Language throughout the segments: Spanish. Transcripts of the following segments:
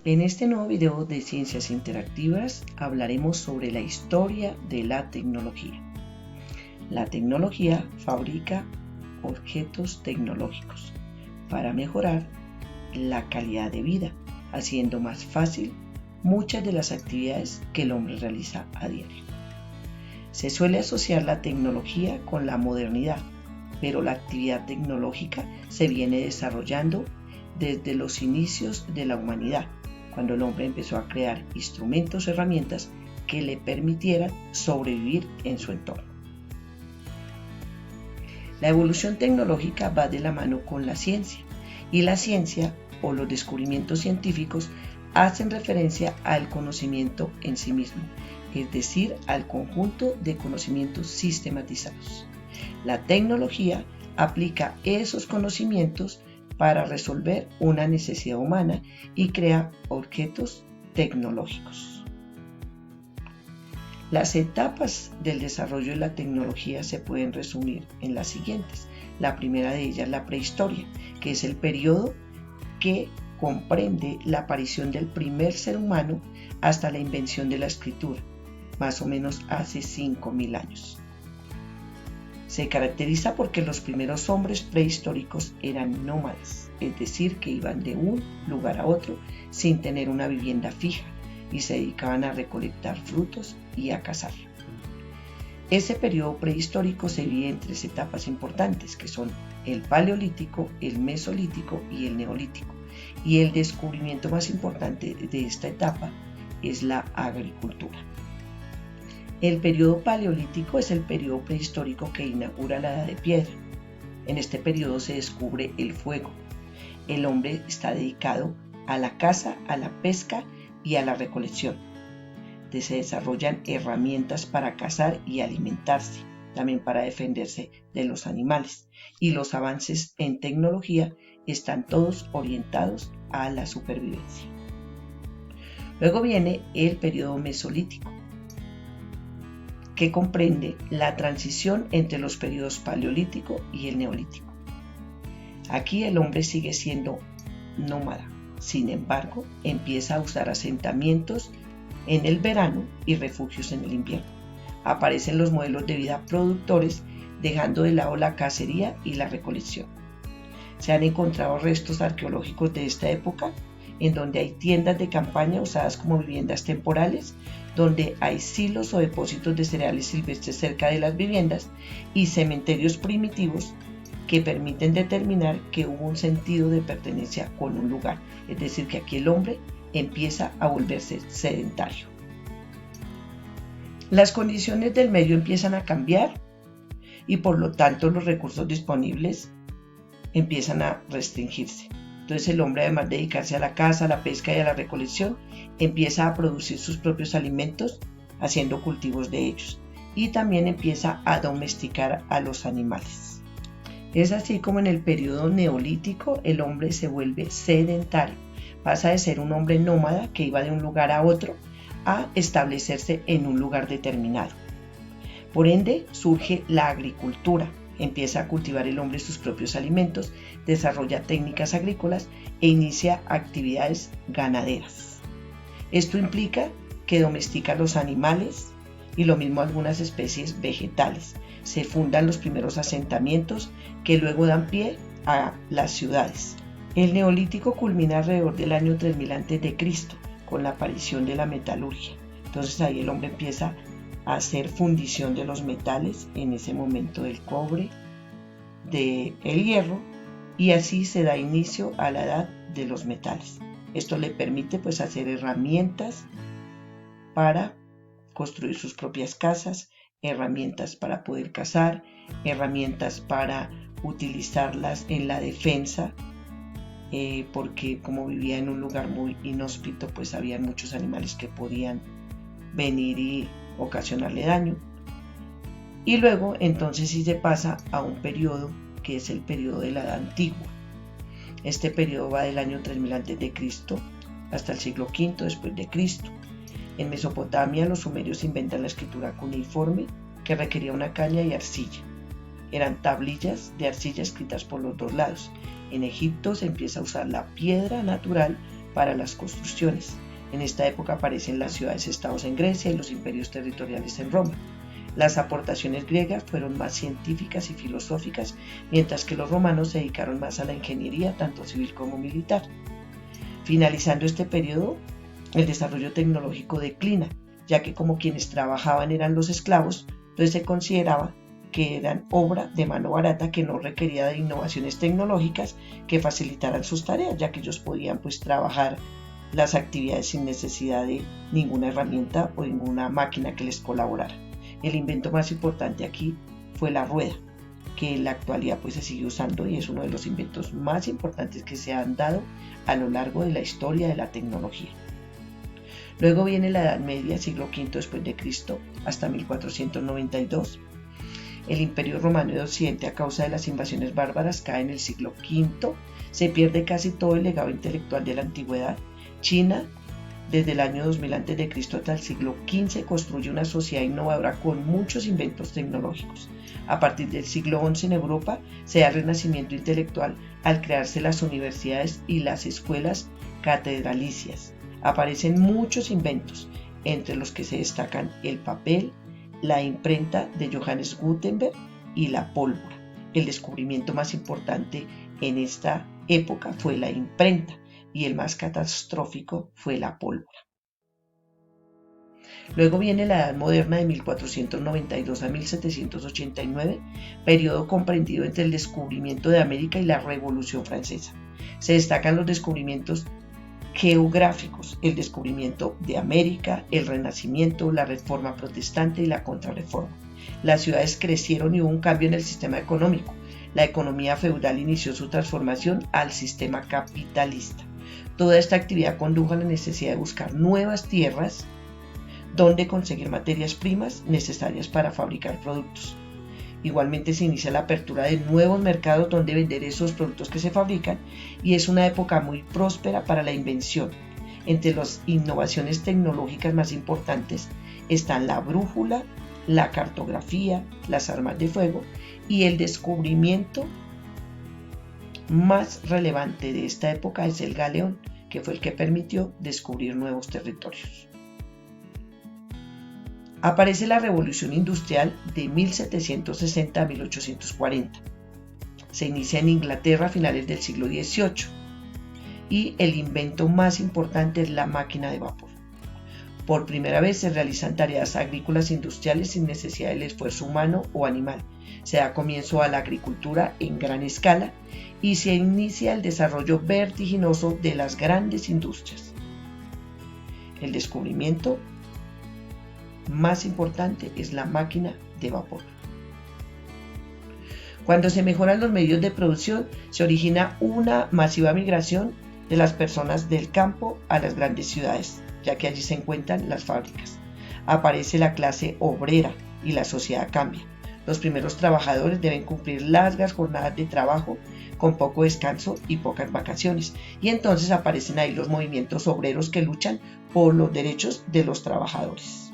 En este nuevo video de Ciencias Interactivas hablaremos sobre la historia de la tecnología. La tecnología fabrica objetos tecnológicos para mejorar la calidad de vida, haciendo más fácil muchas de las actividades que el hombre realiza a diario. Se suele asociar la tecnología con la modernidad, pero la actividad tecnológica se viene desarrollando desde los inicios de la humanidad, cuando el hombre empezó a crear instrumentos, herramientas que le permitieran sobrevivir en su entorno. La evolución tecnológica va de la mano con la ciencia, y la ciencia o los descubrimientos científicos hacen referencia al conocimiento en sí mismo, es decir, al conjunto de conocimientos sistematizados. La tecnología aplica esos conocimientos para resolver una necesidad humana y crea objetos tecnológicos. Las etapas del desarrollo de la tecnología se pueden resumir en las siguientes. La primera de ellas es la prehistoria, que es el periodo que comprende la aparición del primer ser humano hasta la invención de la escritura, más o menos hace 5.000 años. Se caracteriza porque los primeros hombres prehistóricos eran nómadas, es decir, que iban de un lugar a otro sin tener una vivienda fija y se dedicaban a recolectar frutos y a cazar. Ese periodo prehistórico se divide en 3 etapas importantes, que son el paleolítico, el mesolítico y el neolítico. Y el descubrimiento más importante de esta etapa es la agricultura. El periodo paleolítico es el periodo prehistórico que inaugura la edad de piedra. En este periodo se descubre el fuego. El hombre está dedicado a la caza, a la pesca y a la recolección. Se desarrollan herramientas para cazar y alimentarse, también para defenderse de los animales. Y los avances en tecnología están todos orientados a la supervivencia. Luego viene el periodo mesolítico, que comprende la transición entre los periodos paleolítico y el neolítico. Aquí el hombre sigue siendo nómada, sin embargo, empieza a usar asentamientos en el verano y refugios en el invierno. Aparecen los modelos de vida productores, dejando de lado la cacería y la recolección. Se han encontrado restos arqueológicos de esta época, en donde hay tiendas de campaña usadas como viviendas temporales, donde hay silos o depósitos de cereales silvestres cerca de las viviendas y cementerios primitivos que permiten determinar que hubo un sentido de pertenencia con un lugar. Es decir, que aquí el hombre empieza a volverse sedentario. Las condiciones del medio empiezan a cambiar y por lo tanto los recursos disponibles empiezan a restringirse. Entonces el hombre, además de dedicarse a la caza, a la pesca y a la recolección, empieza a producir sus propios alimentos haciendo cultivos de ellos y también empieza a domesticar a los animales. Es así como en el periodo neolítico el hombre se vuelve sedentario, pasa de ser un hombre nómada que iba de un lugar a otro a establecerse en un lugar determinado. Por ende surge la agricultura. Empieza a cultivar el hombre sus propios alimentos, desarrolla técnicas agrícolas e inicia actividades ganaderas. Esto implica que domestica los animales y lo mismo algunas especies vegetales. Se fundan los primeros asentamientos que luego dan pie a las ciudades. El neolítico culmina alrededor del año 3000 a.C. con la aparición de la metalurgia. Entonces ahí el hombre empieza a hacer fundición de los metales, en ese momento del cobre, del hierro, y así se da inicio a la edad de los metales. Esto le permite hacer herramientas para construir sus propias casas, herramientas para poder cazar, herramientas para utilizarlas en la defensa, porque como vivía en un lugar muy inhóspito, había muchos animales que podían venir y ocasionarle daño. Y luego entonces sí se pasa a un periodo que es el periodo de la Edad Antigua. Este periodo va del año 3000 a.C. hasta el siglo V después de Cristo. En Mesopotamia los sumerios inventan la escritura cuneiforme, que requería una caña y arcilla. Eran tablillas de arcilla escritas por los dos lados. En Egipto se empieza a usar la piedra natural para las construcciones. En esta época aparecen las ciudades-estados en Grecia y los imperios territoriales en Roma. Las aportaciones griegas fueron más científicas y filosóficas, mientras que los romanos se dedicaron más a la ingeniería, tanto civil como militar. Finalizando este periodo, el desarrollo tecnológico declina, ya que como quienes trabajaban eran los esclavos, entonces se consideraba que eran obra de mano barata que no requería de innovaciones tecnológicas que facilitaran sus tareas, ya que ellos podían trabajar las actividades sin necesidad de ninguna herramienta o ninguna máquina que les colaborara. El invento más importante aquí fue la rueda, que en la actualidad se sigue usando y es uno de los inventos más importantes que se han dado a lo largo de la historia de la tecnología. Luego viene la Edad Media, siglo V después de Cristo, hasta 1492. El Imperio Romano de Occidente, a causa de las invasiones bárbaras, cae en el siglo V. Se pierde casi todo el legado intelectual de la antigüedad. China, desde el año 2000 a.C. hasta el siglo XV, construye una sociedad innovadora con muchos inventos tecnológicos. A partir del siglo XI en Europa se da el renacimiento intelectual al crearse las universidades y las escuelas catedralicias. Aparecen muchos inventos, entre los que se destacan el papel, la imprenta de Johannes Gutenberg y la pólvora. El descubrimiento más importante en esta época fue la imprenta y el más catastrófico fue la pólvora. Luego viene la Edad Moderna de 1492 a 1789, periodo comprendido entre el descubrimiento de América y la Revolución Francesa. Se destacan los descubrimientos geográficos, el descubrimiento de América, el Renacimiento, la Reforma Protestante y la Contrarreforma. Las ciudades crecieron y hubo un cambio en el sistema económico. La economía feudal inició su transformación al sistema capitalista. Toda esta actividad condujo a la necesidad de buscar nuevas tierras donde conseguir materias primas necesarias para fabricar productos. Igualmente se inicia la apertura de nuevos mercados donde vender esos productos que se fabrican y es una época muy próspera para la invención. Entre las innovaciones tecnológicas más importantes están la brújula, la cartografía, las armas de fuego y el descubrimiento más relevante de esta época es el galeón, que fue el que permitió descubrir nuevos territorios. Aparece la Revolución Industrial de 1760 a 1840. Se inicia en Inglaterra a finales del siglo XVIII y el invento más importante es la máquina de vapor. Por primera vez se realizan tareas agrícolas industriales sin necesidad del esfuerzo humano o animal. Se da comienzo a la agricultura en gran escala y se inicia el desarrollo vertiginoso de las grandes industrias. El descubrimiento más importante es la máquina de vapor. Cuando se mejoran los medios de producción, se origina una masiva migración de las personas del campo a las grandes ciudades, ya que allí se encuentran las fábricas. Aparece la clase obrera y la sociedad cambia. Los primeros trabajadores deben cumplir largas jornadas de trabajo con poco descanso y pocas vacaciones, y entonces aparecen ahí los movimientos obreros que luchan por los derechos de los trabajadores.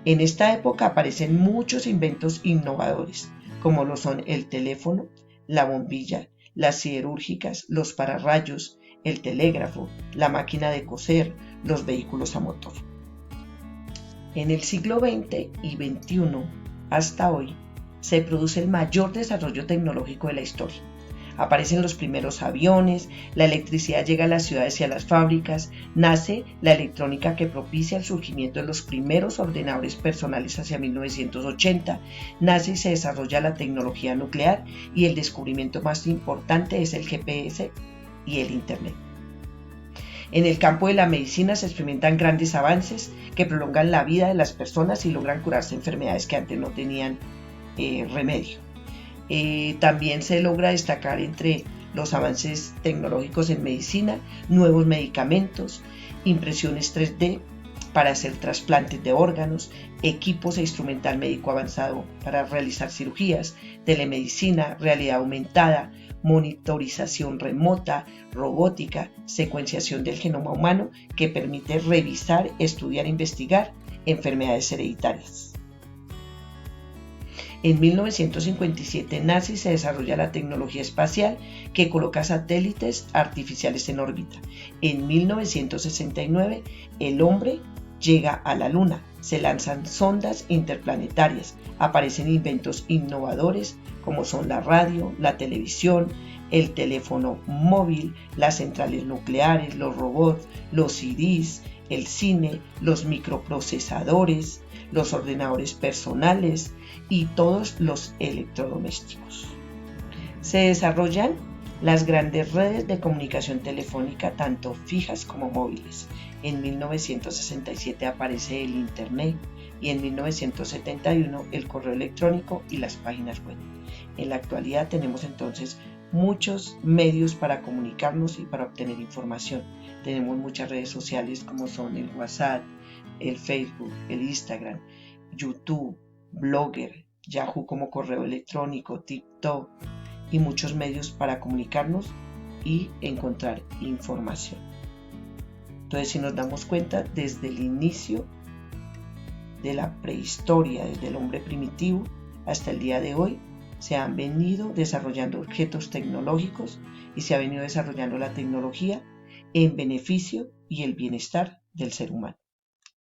En esta época aparecen muchos inventos innovadores, como lo son el teléfono, la bombilla, las siderúrgicas, los pararrayos, el telégrafo, la máquina de coser, los vehículos a motor. En el siglo XX y XXI, hasta hoy, se produce el mayor desarrollo tecnológico de la historia. Aparecen los primeros aviones, la electricidad llega a las ciudades y a las fábricas, nace la electrónica que propicia el surgimiento de los primeros ordenadores personales hacia 1980, nace y se desarrolla la tecnología nuclear y el descubrimiento más importante es el GPS y el Internet. En el campo de la medicina se experimentan grandes avances que prolongan la vida de las personas y logran curarse enfermedades que antes no tenían remedio. También se logra destacar entre los avances tecnológicos en medicina, nuevos medicamentos, impresiones 3D para hacer trasplantes de órganos, equipos e instrumental médico avanzado para realizar cirugías, telemedicina, realidad aumentada, monitorización remota, robótica, secuenciación del genoma humano que permite revisar, estudiar e investigar enfermedades hereditarias. En 1957 nace y se desarrolla la tecnología espacial que coloca satélites artificiales en órbita. En 1969 el hombre llega a la Luna, se lanzan sondas interplanetarias, aparecen inventos innovadores como son la radio, la televisión, el teléfono móvil, las centrales nucleares, los robots, los CDs, el cine, los microprocesadores, los ordenadores personales y todos los electrodomésticos. Se desarrollan las grandes redes de comunicación telefónica, tanto fijas como móviles. En 1967 aparece el Internet y en 1971 el correo electrónico y las páginas web. En la actualidad tenemos entonces muchos medios para comunicarnos y para obtener información. Tenemos muchas redes sociales como son el WhatsApp, el Facebook, el Instagram, YouTube, Blogger, Yahoo como correo electrónico, TikTok y muchos medios para comunicarnos y encontrar información. Entonces, si nos damos cuenta, desde el inicio de la prehistoria, desde el hombre primitivo hasta el día de hoy, se han venido desarrollando objetos tecnológicos y se ha venido desarrollando la tecnología en beneficio y el bienestar del ser humano.